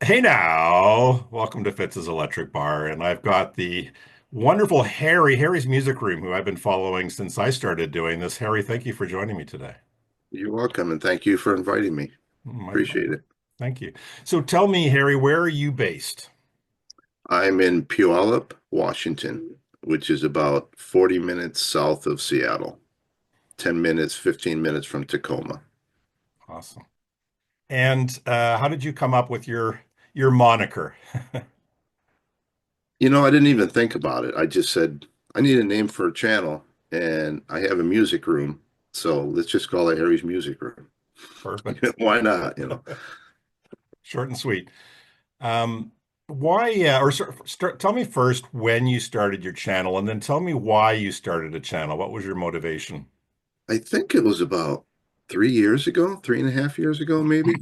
Hey now, welcome to Fitz's Electric Bar, and I've got the wonderful Harry's Music Room, who I've been following since I started doing this. Harry, thank you for joining me today. You're welcome, and thank you for inviting me. My Appreciate pleasure. it. Thank you. So tell me, Harry, where are you based? I'm in Puyallup, Washington, which is about 40 minutes south of Seattle, 10 minutes, 15 minutes from Tacoma. Awesome. And how did you come up with your moniker? I didn't even think about it. I just said, I need a name for a channel, and I have a music room, so let's just call it Harry's Music Room. Perfect. Why not, Short and sweet. Um, why, tell me first when you started your channel, and then tell me why you started a channel. What was your motivation? I think it was about 3 years ago, 3.5 years ago, maybe.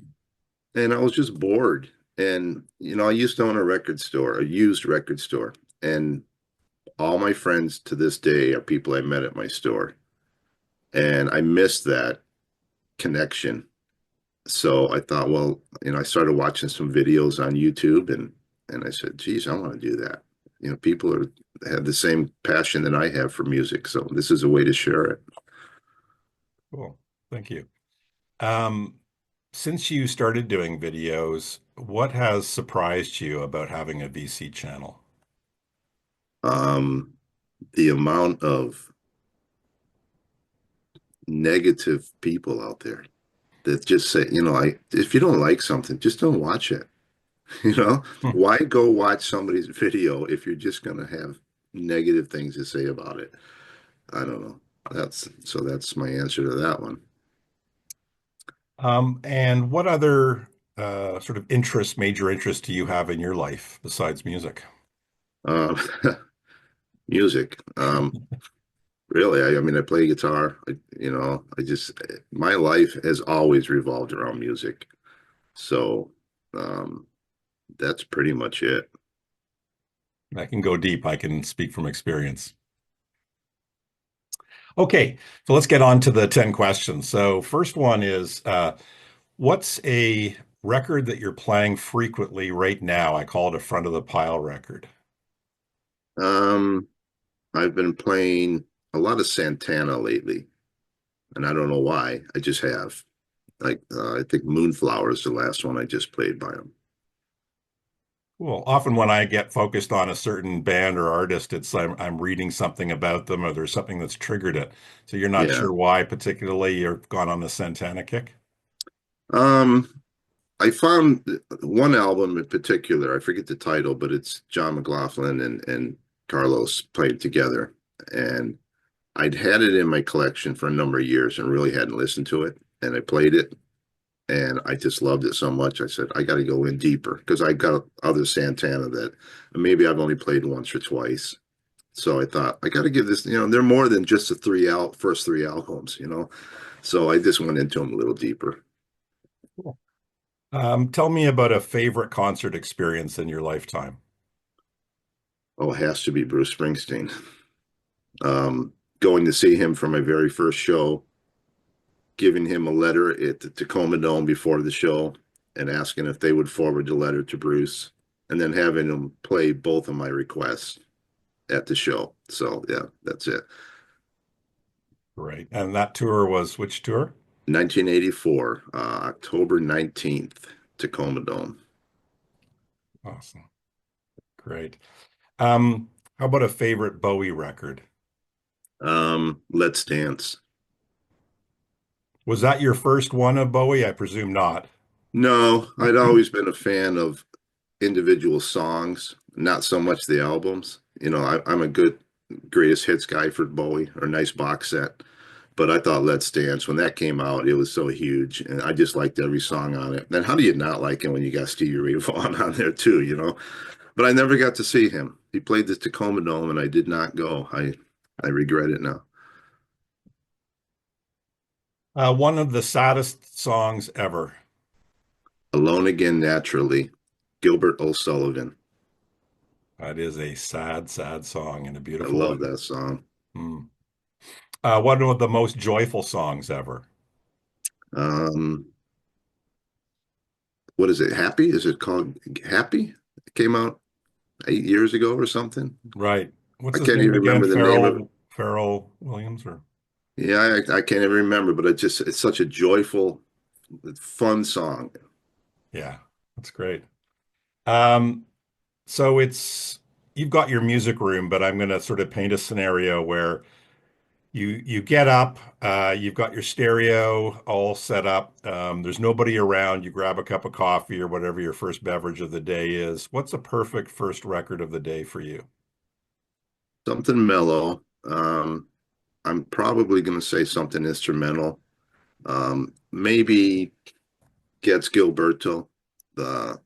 And I was just bored. And, I used to own a record store, a used record store. And all my friends to this day are people I met at my store. And I missed that connection. So I thought, well, I started watching some videos on YouTube and I said, geez, I want to do that. People have the same passion that I have for music. So this is a way to share it. Cool. Thank you. Um, since you started doing videos, what has surprised you about having a VC channel? Um, the amount of negative people out there that just say, if you don't like something, just don't watch it. You know, Hmm. why go watch somebody's video if you're just going to have negative things to say about it? I don't know. That's my answer to that one. And what other sort of major interests do you have in your life besides music? Um, music. Really, I mean, I play guitar. My life has always revolved around music. So, um, that's pretty much it. I can go deep. I can speak from experience. Okay, so let's get on to the 10 questions. So, first one is what's a record that you're playing frequently right now? I call it a front of the pile record. Um, I've been playing a lot of Santana lately, and I don't know why. I just have. I think Moonflower is the last one I just played by him. Well, often when I get focused on a certain band or artist, I'm reading something about them or there's something that's triggered it. So you're not Yeah. sure why particularly you've gone on the Santana kick? Um, I found one album in particular. I forget the title, but it's John McLaughlin and Carlos played together, and I'd had it in my collection for a number of years and really hadn't listened to it. And I played it, and I just loved it so much. I said I got to go in deeper because I got other Santana that maybe I've only played once or twice. So I thought I got to give this. They're more than just the first three albums. So I just went into them a little deeper. Cool. Tell me about a favorite concert experience in your lifetime. Oh, it has to be Bruce Springsteen. Going to see him for my very first show, giving him a letter at the Tacoma Dome before the show, and asking if they would forward the letter to Bruce, and then having him play both of my requests at the show. So yeah, that's it. Great. And that tour was which tour? 1984, October 19th, Tacoma Dome. Awesome. Great. How about a favorite Bowie record? Let's Dance. Was that your first one of Bowie? I presume not. No, I'd always been a fan of individual songs, not so much the albums. I'm a good greatest hits guy for Bowie or nice box set. But I thought Let's Dance, when that came out, it was so huge. And I just liked every song on it. And how do you not like it when you got Stevie Ray Vaughan on there too? But I never got to see him. He played the Tacoma Dome and I did not go. I regret it now. One of the saddest songs ever. Alone Again Naturally, Gilbert O'Sullivan. That is a sad, sad song in a I beautiful love way. that song. Hmm. One of the most joyful songs ever. Um, what is it? Happy? Is it called Happy? It came out 8 years ago or something. Right. What's I his can't name even again? remember the name of it. Pharrell Williams or Yeah, I can't even remember, but it's such a joyful, fun song. yeah, that's great. Um, so it's you've got your music room, but I'm going to sort of paint a scenario where you get up, you've got your stereo all set up. There's nobody around. You grab a cup of coffee or whatever your first beverage of the day is. What's a perfect first record of the day for you? Something mellow. I'm probably going to say something instrumental. Maybe Gets Gilberto. The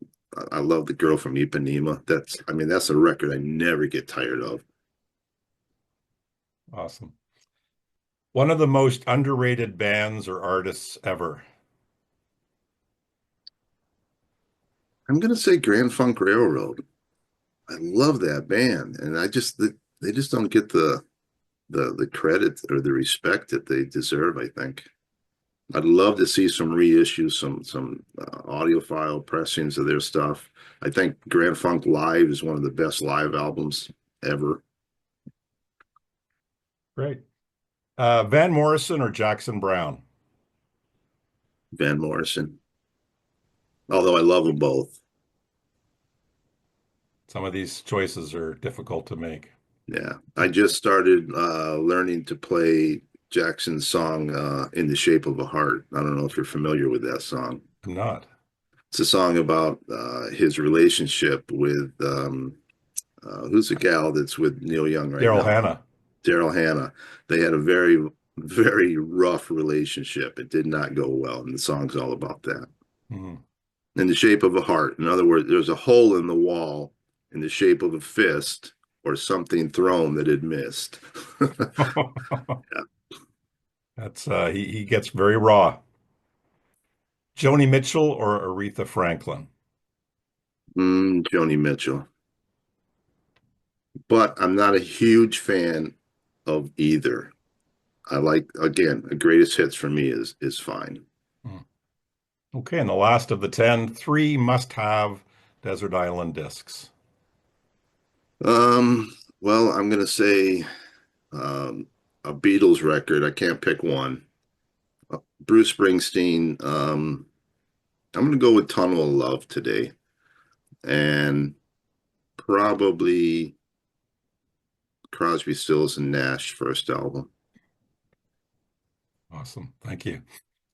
I love the girl from Ipanema. I mean, that's a record I never get tired of. Awesome. One of the most underrated bands or artists ever. I'm going to say Grand Funk Railroad. I love that band, and they just don't get the credit or the respect that they deserve, I think. I'd love to see some reissues, some audiophile pressings of their stuff. I think Grand Funk Live is one of the best live albums ever. Great. Van Morrison or Jackson Brown? Van Morrison, although I love them both. Some of these choices are difficult to make. Yeah, I just started learning to play Jackson's song "In the Shape of a Heart." I don't know if you're familiar with that song. I'm not. It's a song about his relationship with who's the gal that's with Neil Young right Daryl now? Hannah. Daryl Hannah. They had a very rough relationship. It did not go well, and the song's all about that. Mhm. In the shape of a heart. In other words, there's a hole in the wall in the shape of a fist or something thrown that it missed. Yeah. That's he gets very raw. Joni Mitchell or Aretha Franklin? Joni Mitchell. But I'm not a huge fan of either. I like, again, the greatest hits for me is fine. Hmm. Okay, and the last of the 10, three must-have desert island discs. Well, I'm gonna say um, a Beatles record. I can't pick one. Bruce Springsteen. I'm gonna go with Tunnel of Love today, and probably Crosby, Stills, and Nash first album. Awesome. Thank you.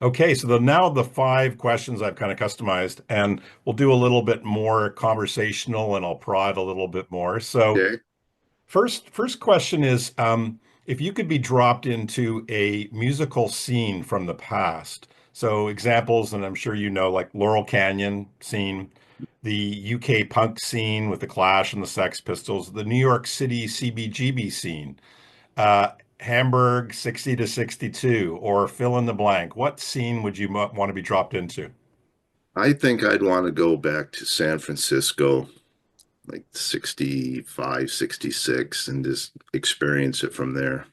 Okay, so now the five questions I've kind of customized, and we'll do a little bit more conversational and I'll prod a little bit more. So Okay. first question is, if you could be dropped into a musical scene from the past. So examples, and I'm sure you know, like Laurel Canyon scene, the UK punk scene with the Clash and the Sex Pistols, the New York City CBGB scene, uh, Hamburg 60 to 62, or fill in the blank. What scene would you want to be dropped into? I think I'd want to go back to San Francisco, like 65, 66, and just experience it from there.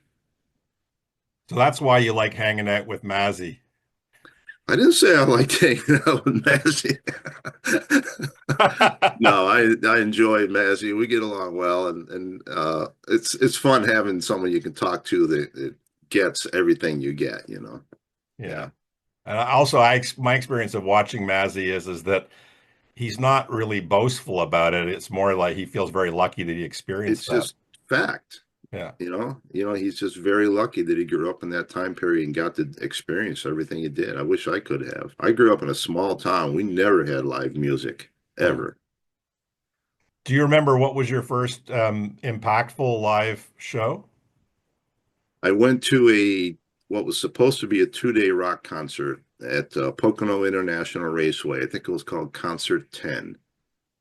So that's why you like hanging out with Mazzy. I didn't say I liked hanging out with Massey. No, I enjoy Massey. We get along well, and it's fun having someone you can talk to that gets everything you get, you know. Yeah. Yeah. And also, my experience of watching Mazzy is that he's not really boastful about it. It's more like he feels very lucky that he experienced It's that. just fact. Yeah. He's just very lucky that he grew up in that time period and got to experience everything he did. I wish I could have. I grew up in a small town. We never had live music Hmm. ever. Do you remember what was your first impactful live show? I went to a what was supposed to be a 2-day rock concert at Pocono International Raceway. I think it was called Concert 10.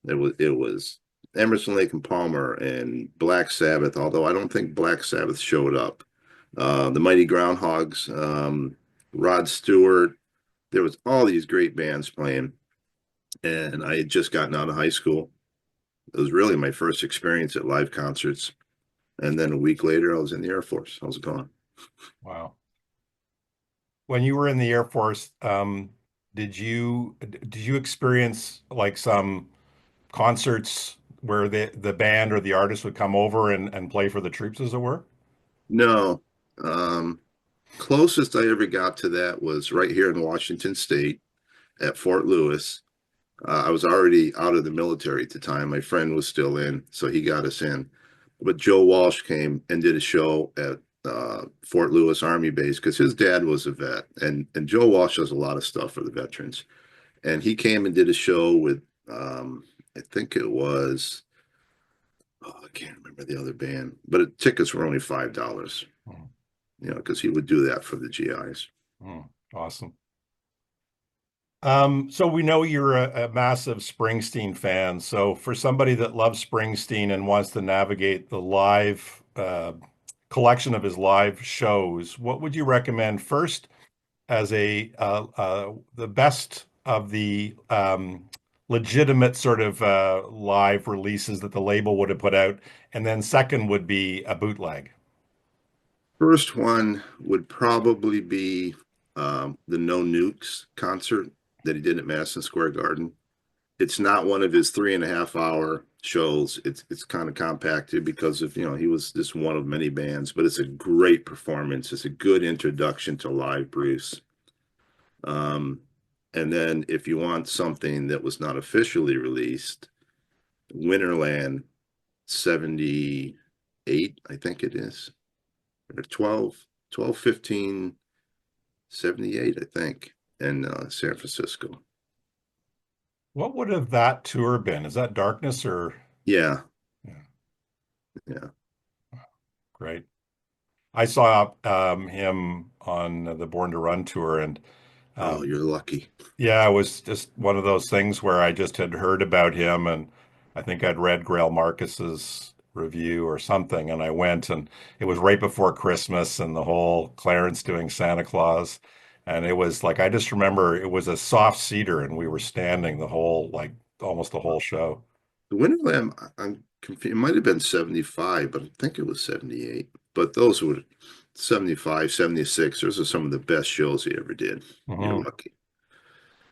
It was Emerson, Lake and Palmer and Black Sabbath, although I don't think Black Sabbath showed up. The Mighty Groundhogs, Rod Stewart. There was all these great bands playing, and I had just gotten out of high school. It was really my first experience at live concerts. And then a week later, I was in the Air Force. I was gone. Wow. When you were in the Air Force, did you experience like some concerts where the band or the artist would come over and play for the troops, as it were? No. Um, Closest I ever got to that was right here in Washington State at Fort Lewis. I was already out of the military at the time. My friend was still in, so he got us in. But Joe Walsh came and did a show at Fort Lewis Army Base because his dad was a vet, and Joe Walsh does a lot of stuff for the veterans. And he came and did a show with, I think it was, oh, I can't remember the other band, but tickets were only $5. Mm, Because he would do that for the GIs. awesome. So we know you're a massive Springsteen fan. So for somebody that loves Springsteen and wants to navigate the live collection of his live shows, what would you recommend first as the best of the legitimate sort of live releases that the label would have put out, and then second would be a bootleg. First one would probably be the No Nukes concert that he did at Madison Square Garden. It's not one of his 3.5 hour shows. It's kind of compacted because of, he was just one of many bands, but it's a great performance. It's a good introduction to live Bruce. Um, and then if you want something that was not officially released, Winterland 78, I think it is, or 12/15/78, I think, in San Francisco. What would have that tour been? Is that Darkness or? Yeah, Yeah, yeah. great. I saw him on the Born to Run tour, and Oh, um, you're lucky. yeah, it was just one of those things where I just had heard about him, and I think I'd read Grail Marcus's review or something, and I went, and it was right before Christmas, and the whole Clarence doing Santa Claus, and it was like I just remember it was a soft cedar, and we were standing the whole like almost the whole show. The Winterland, I'm confused. It might have been 75, but I think it was 78. But those were 75, 76. Those are some of the best shows he ever did. You're Mhm. lucky.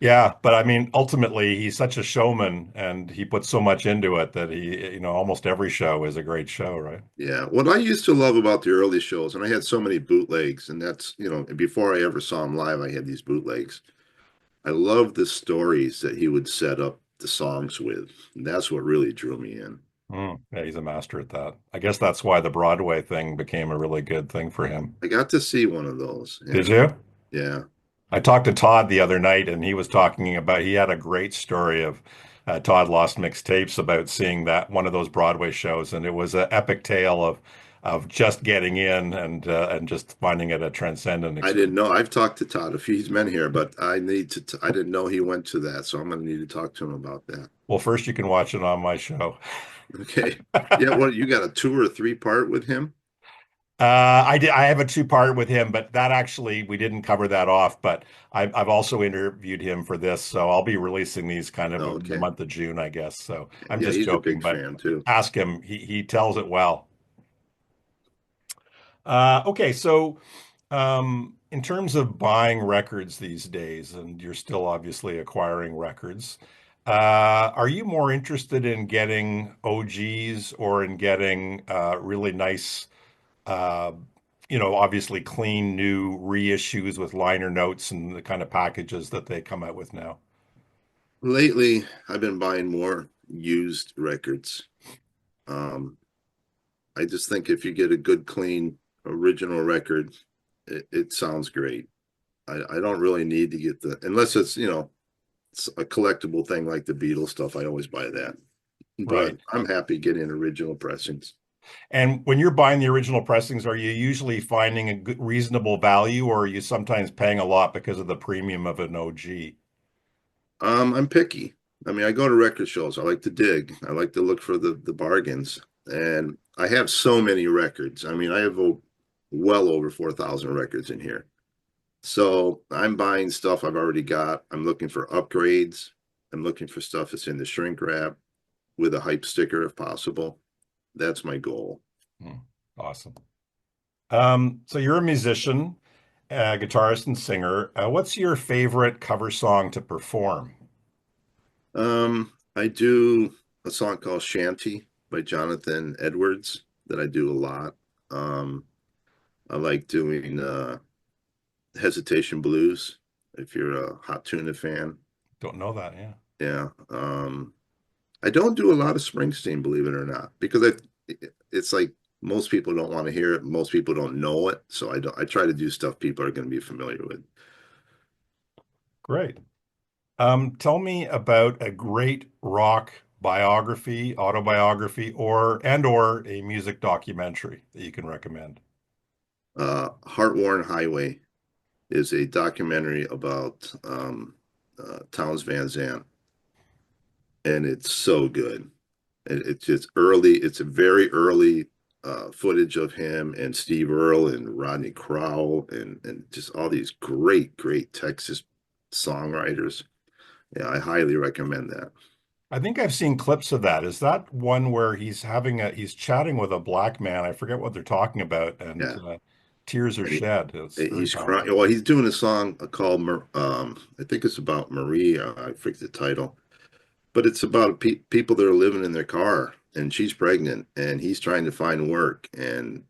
Yeah, but I mean, ultimately, he's such a showman, and he puts so much into it that almost every show is a great show, right? Yeah. What I used to love about the early shows, and I had so many bootlegs, and that's, before I ever saw him live, I had these bootlegs. I love the stories that he would set up the songs with. And that's what really drew me in. Yeah, he's a master at that. I guess that's why the Broadway thing became a really good thing for him. I got to see one of those. Did Yeah. you? Yeah. I talked to Todd the other night, and he was talking about he had a great story of Todd Lost Mixtapes about seeing that one of those Broadway shows, and it was an epic tale of just getting in and just finding it a transcendent I didn't experience. know. I've talked to Todd a few. He's been here, but I didn't know he went to that. So I'm going to need to talk to him about that. Well, first you can watch it on my show. Okay. Yeah. Well, you got a 2 or 3 part with him? I did. I have a two-part with him, but that actually we didn't cover that off. But I've also interviewed him for this, so I'll be releasing these kind of Oh, in the okay. month of June, I guess. So I'm Yeah. just He's a joking, big but fan too. ask him. He tells it well. Okay, so in terms of buying records these days, and you're still obviously acquiring records, are you more interested in getting OGs or in getting really nice? uh, obviously clean new reissues with liner notes and the kind of packages that they come out with now. Lately, I've been buying more used records. Um, I just think if you get a good, clean, original record, it sounds great. I don't really need to get unless it's a collectible thing like the Beatles stuff. I always buy that. But Right. I'm happy getting original pressings. And when you're buying the original pressings, are you usually finding a good, reasonable value, or are you sometimes paying a lot because of the premium of an OG? I'm picky. I mean, I go to record shows. I like to dig. I like to look for the bargains. And I have so many records. I mean, I have well over 4,000 records in here. So I'm buying stuff I've already got. I'm looking for upgrades. I'm looking for stuff that's in the shrink wrap with a hype sticker if possible. That's my goal. Hmm, awesome. So you're a musician. guitarist and singer. What's your favorite cover song to perform? I do a song called Shanty by Jonathan Edwards that I do a lot. Um, I like doing Hesitation Blues if you're a Hot Tuna fan. Don't know that. Yeah. Yeah. I don't do a lot of Springsteen, believe it or not, because it's like most people don't want to hear it. Most people don't know it. So I try to do stuff people are going to be familiar with. Great. Tell me about a great rock biography, autobiography, or a music documentary that you can recommend. Heartworn Highway is a documentary about Townes Van Zandt, and it's so good. It's just early. It's a very early footage of him and Steve Earle and Rodney Crowell and just all these great Texas songwriters. Yeah, I highly recommend that. I think I've seen clips of that. Is that one where he's chatting with a black man? I forget what they're talking about, and Yeah, tears are and shed. It's very he's crying. powerful. Well, he's doing a song called I think it's about Marie. I forget the title, but it's about people that are living in their car, and she's pregnant, and he's trying to find work, and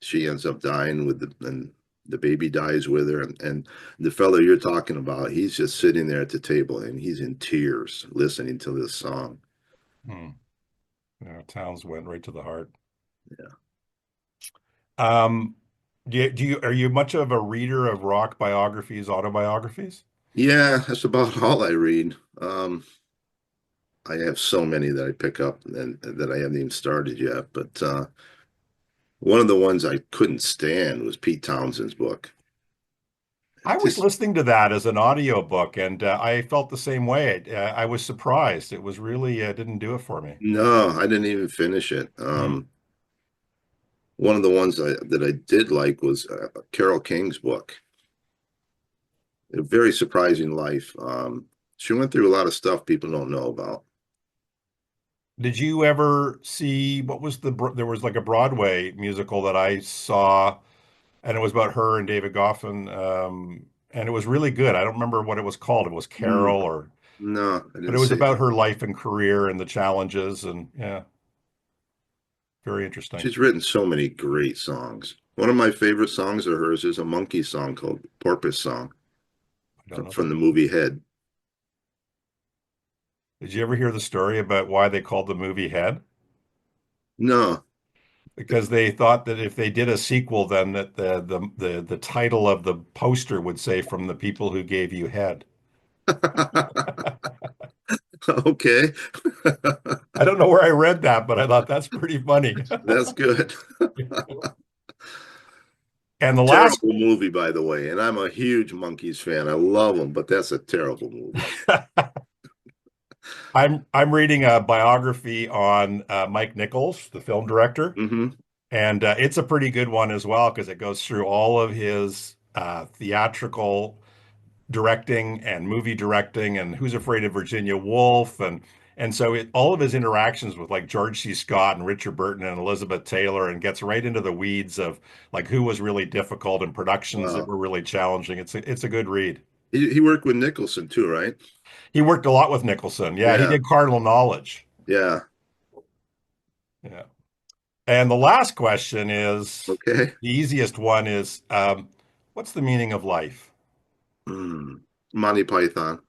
she ends up dying and the baby dies with her, and the fellow you're talking about, he's just sitting there at the table, and he's in tears listening to this song. Hmm. Yeah, Towns went right to the heart. Yeah, Um, are you much of a reader of rock biographies, autobiographies? yeah, that's about all I read. I have so many that I pick up and that I haven't even started yet, but one of the ones I couldn't stand was Pete Townsend's book. I was Just listening to that as an audiobook, and I felt the same way. I was surprised. It was really didn't do it for me. no, I didn't even finish it. Hmm. One of the ones that I did like was Carole King's book, A Very Surprising Life. She went through a lot of stuff people don't know about. Did you ever see what was there was like a Broadway musical that I saw, and it was about her and David Goffin, and it was really good. I don't remember what it was called. It was Mm, Carol, or no, I but didn't it was see it. about her life and career and the challenges, and yeah, very interesting. She's written so many great songs. One of my favorite songs of hers is a monkey song called Porpoise Song I don't know from that. the movie Head. Did you ever hear the story about why they called the movie Head? No. Because they thought that if they did a sequel, then that the title of the poster would say "From the people who gave you head." Okay. I don't know where I read that, but I thought that's pretty funny. That's good. And the last, Terrible movie, by the way. And I'm a huge Monkees fan. I love them, but that's a terrible movie. I'm reading a biography on Mike Nichols, the film director, Hmm. and it's a pretty good one as well because it goes through all of his theatrical directing and movie directing and Who's Afraid of Virginia Woolf and so all of his interactions with like George C. Scott and Richard Burton and Elizabeth Taylor and gets right into the weeds of like who was really difficult and productions that Wow. were really challenging. It's a good read. He worked with Nicholson too, right? He worked a lot with Nicholson. Yeah, he Yeah. did Cardinal Knowledge. Yeah. Yeah. And the last question is Okay. the easiest one is what's the meaning of life? Monty Python.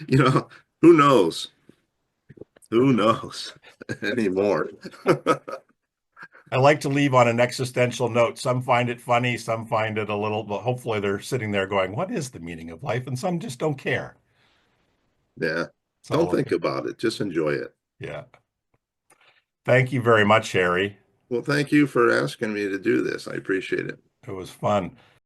You know, who knows? Who knows anymore? I like to leave on an existential note. Some find it funny, some find it a little, but hopefully they're sitting there going, what is the meaning of life? And some just don't care. Yeah. It's Don't all think okay. about it. Just enjoy it. Yeah. Thank you very much, Harry. Well, thank you for asking me to do this. I appreciate it. It was fun.